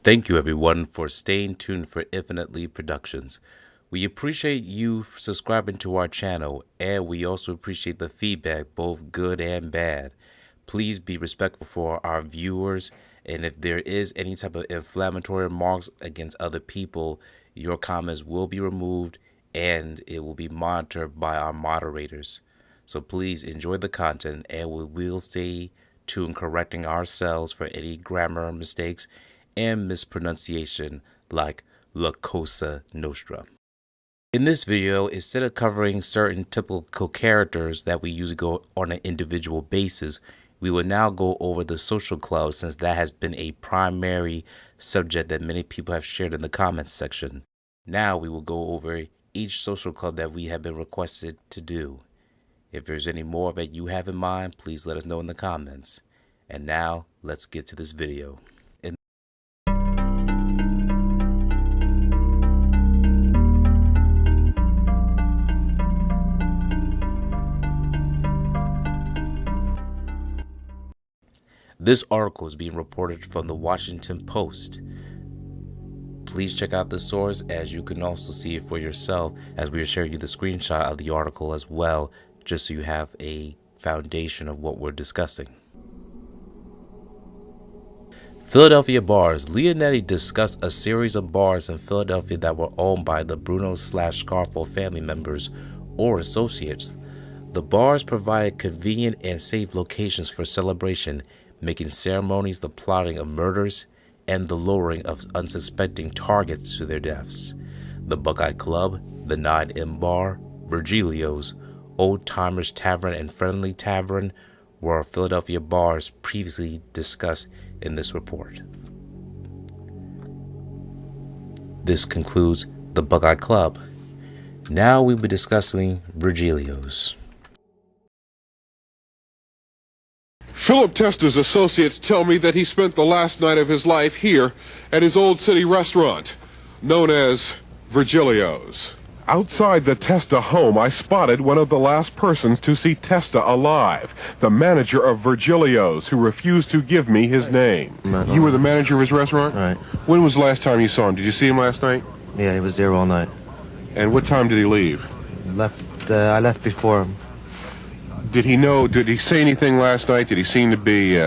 Thank you, everyone, for staying tuned for Infinitely Productions. We appreciate you subscribing to our channel, and we also appreciate the feedback, both good and bad. Please be respectful for our viewers, and if there is any type of inflammatory remarks against other people, your comments will be removed and it will be monitored by our moderators. So please enjoy the content, and we will stay tuned correcting ourselves for any grammar mistakes and mispronunciation like La Cosa Nostra. In this video, instead of covering certain typical characters that we usually go on an individual basis, we will now go over the social club, since that has been a primary subject that many people have shared in the comments section. Now we will go over each social club that we have been requested to do. If there's any more that you have in mind, please let us know in the comments. And now, let's get to this video. This article is being reported from the Washington Post. Please check out the source, as you can also see it for yourself, as we will share you the screenshot of the article as well, just so you have a foundation of what we're discussing. Philadelphia bars. Leonetti discussed a series of bars in Philadelphia that were owned by the Bruno/Scarfo family members or associates. The bars provided convenient and safe locations for celebration, making ceremonies the plotting of murders and the luring of unsuspecting targets to their deaths. The Buckeye Club, the 9M Bar, Virgilio's, Old Timers Tavern, and Friendly Tavern were Philadelphia bars previously discussed in this report. This concludes the Buckeye Club. Now we'll be discussing Virgilio's. Philip Testa's associates tell me that he spent the last night of his life here at his Old City restaurant, known as Virgilio's. Outside the Testa home, I spotted one of the last persons to see Testa alive, the manager of Virgilio's, who refused to give me his name. You were the manager of his restaurant? Right. When was the last time you saw him? Did you see him last night? Yeah, he was there all night. And what time did he leave? I left before him. Did he say anything last night? Did he seem to be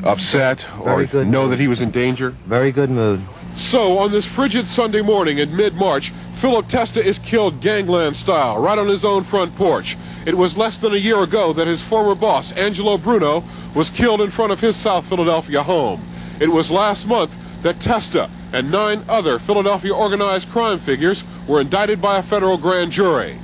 upset or know that he was in danger? Very good mood. So, on this frigid Sunday morning in mid-March, Philip Testa is killed gangland style, right on his own front porch. It was less than a year ago that his former boss, Angelo Bruno, was killed in front of his South Philadelphia home. It was last month that Testa and 9 other Philadelphia organized crime figures were indicted by a federal grand jury.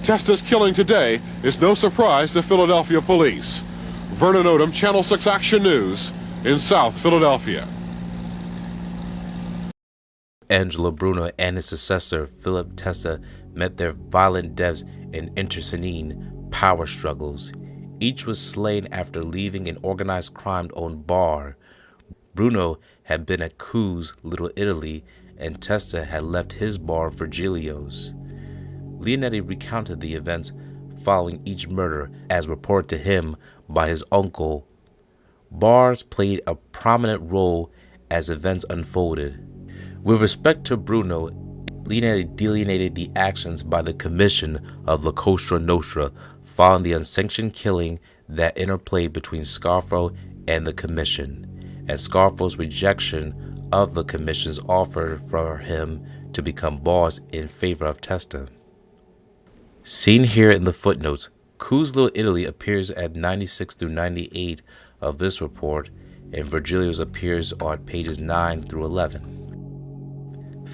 Testa's killing today is no surprise to Philadelphia police. Vernon Odom, Channel 6 Action News in South Philadelphia. Angelo Bruno and his successor, Philip Testa, met their violent deaths in internecine power struggles. Each was slain after leaving an organized crime-owned bar. Bruno had been at Culub's Little Italy, and Testa had left his bar, Virgilio's. Leonetti recounted the events following each murder as reported to him by his uncle. Bars played a prominent role as events unfolded. With respect to Bruno, Leonetti delineated the actions by the commission of La Cosa Nostra following the unsanctioned killing that interplayed between Scarfo and the commission, and Scarfo's rejection of the commission's offer for him to become boss in favor of Testa. Seen here in the footnotes, Culub's Little Italy appears at 96 through 98 of this report, and Virgilio's appears on pages 9 through 11.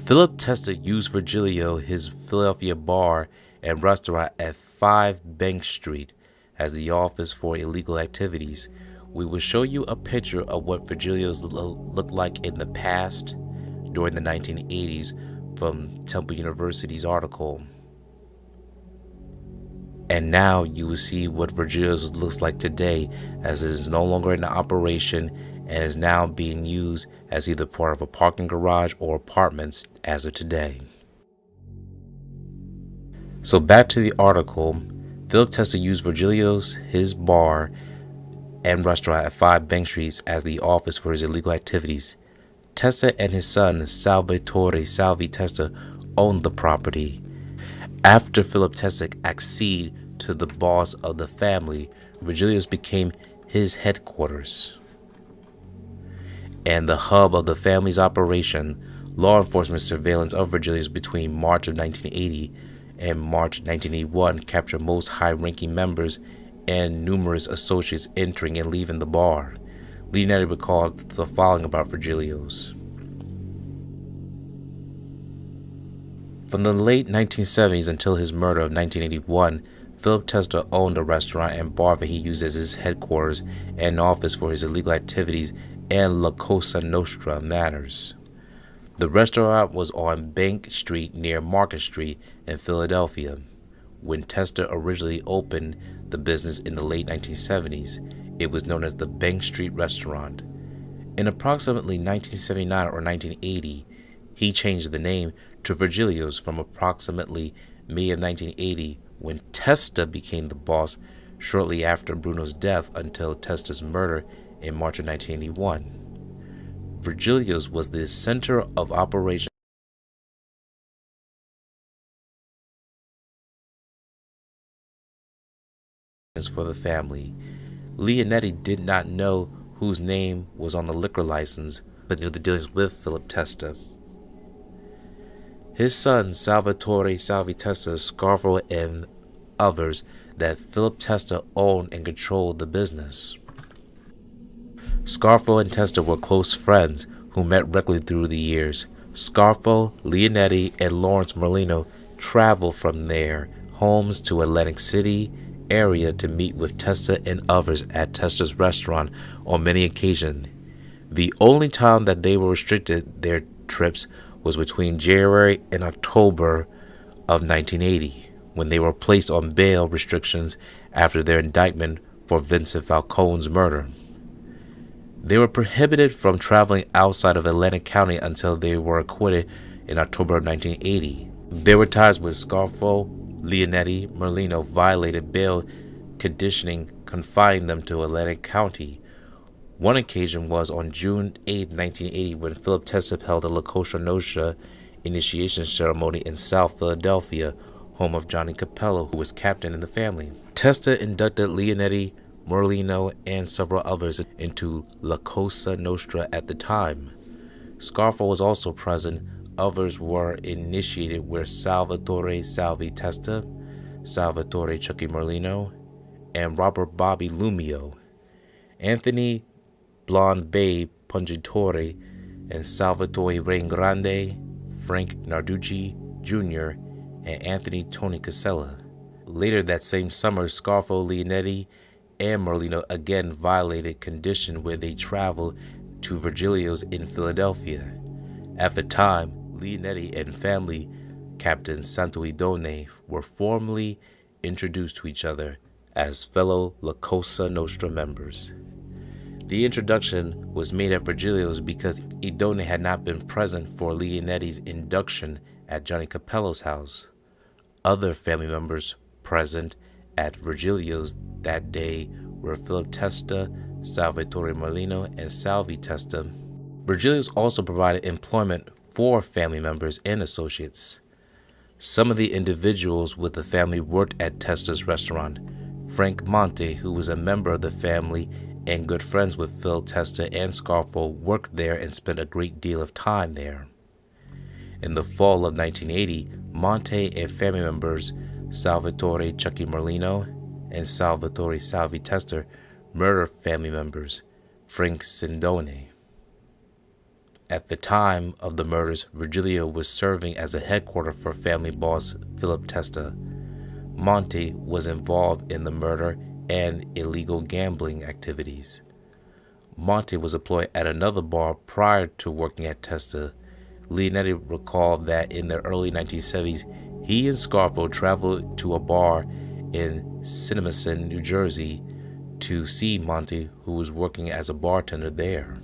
Philip Testa used Virgilio, his Philadelphia bar and restaurant at 5 Bank Street, as the office for illegal activities. We will show you a picture of what Virgilio's looked like in the past during the 1980s from Temple University's article. And now you will see what Virgilio's looks like today, as it is no longer in operation and is now being used as either part of a parking garage or apartments as of today. So back to the article. Philip Testa used Virgilio's, his bar and restaurant at 5 Bank Street as the office for his illegal activities. Testa and his son, Salvie Testa, owned the property. After Philip Testa acceded to the boss of the family, Virgilio's became his headquarters and the hub of the family's operation. Law enforcement surveillance of Virgilio's between March of 1980 and March 1981 captured most high-ranking members and numerous associates entering and leaving the bar. Leonetti recalled the following about Virgilio's. From the late 1970s until his murder of 1981, Philip Testa owned a restaurant and bar that he used as his headquarters and office for his illegal activities and La Cosa Nostra matters. The restaurant was on Bank Street near Market Street in Philadelphia. When Testa originally opened the business in the late 1970s, it was known as the Bank Street Restaurant. In approximately 1979 or 1980, he changed the name to Virgilio's from approximately May of 1980, when Testa became the boss shortly after Bruno's death, until Testa's murder in March of 1981. Virgilio's was the center of operations for the family. Leonetti did not know whose name was on the liquor license, but knew the dealings with Philip Testa. His son, Salvatore Salvie Testa, Scarfo, and others that Philip Testa owned and controlled the business. Scarfo and Testa were close friends who met regularly through the years. Scarfo, Leonetti, and Lawrence Merlino traveled from their homes to Atlantic City area to meet with Testa and others at Testa's restaurant on many occasions. The only time that they were restricted their trips was between January and October of 1980, when they were placed on bail restrictions after their indictment for Vincent Falcone's murder. They were prohibited from traveling outside of Atlantic County until they were acquitted in October of 1980. There were times when Scarfo, Leonetti, Merlino violated bail conditioning confining them to Atlantic County. One occasion was on June 8, 1980, when Philip Testa held a La Cosa Nostra initiation ceremony in South Philadelphia, home of Johnny Capello, who was captain in the family. Testa inducted Leonetti, Merlino, and several others into La Cosa Nostra at the time. Scarfo was also present. Others were initiated where Salvatore Salvie Testa, Salvatore Chucky Merlino, and Robert Bobby Lumio, Anthony Blonde Babe Pungitore, and Salvatore Rain Grande, Frank Narducci Jr., and Anthony Tony Casella. Later that same summer, Scarfo, Leonetti, and Merlino again violated condition where they traveled to Virgilio's in Philadelphia. At the time, Leonetti and family Captain Santuidone were formally introduced to each other as fellow La Cosa Nostra members. The introduction was made at Virgilio's because Idone had not been present for Leonetti's induction at Johnny Capello's house. Other family members present at Virgilio's that day were Philip Testa, Salvatore Merlino, and Salvie Testa. Virgilio's also provided employment for family members and associates. Some of the individuals with the family worked at Testa's restaurant. Frank Monte, who was a member of the family and good friends with Phil Testa and Scarfo, worked there and spent a great deal of time there. In the fall of 1980, Monte and family members Salvatore Chucky Merlino and Salvatore Salvie Testa murdered family members Frank Sindone. At the time of the murders, Virgilio was serving as a headquarters for family boss Philip Testa. Monte was involved in the murder and illegal gambling activities. Monte was employed at another bar prior to working at Testa. Leonetti recalled that in the early 1970s, he and Scarfo traveled to a bar in Cinnamon, New Jersey, to see Monte, who was working as a bartender there.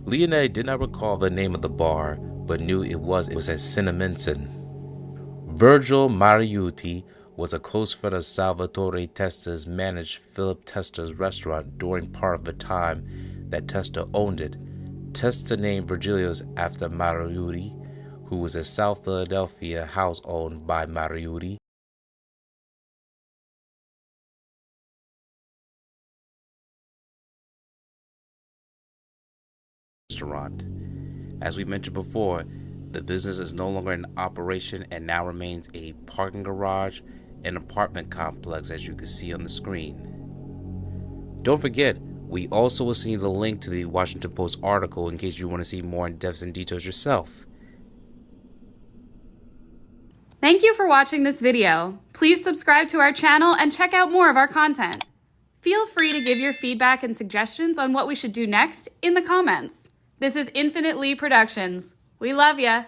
Leonetti did not recall the name of the bar, but knew it was at Cinnamon. Virgil Mariucci was a close friend of Salvatore Testa's, managed Philip Testa's restaurant during part of the time that Testa owned it. Testa named Virgilio's after Mariucci, who was a South Philadelphia house owned by Mariucci. Restaurant. As we mentioned before, the business is no longer in operation and now remains a parking garage and apartment complex, as you can see on the screen. Don't forget, we also will send you the link to the Washington Post article in case you want to see more in-depth and details yourself. Thank you for watching this video. Please subscribe to our channel and check out more of our content. Feel free to give your feedback and suggestions on what we should do next in the comments. This is Infinite Lee Productions. We love ya!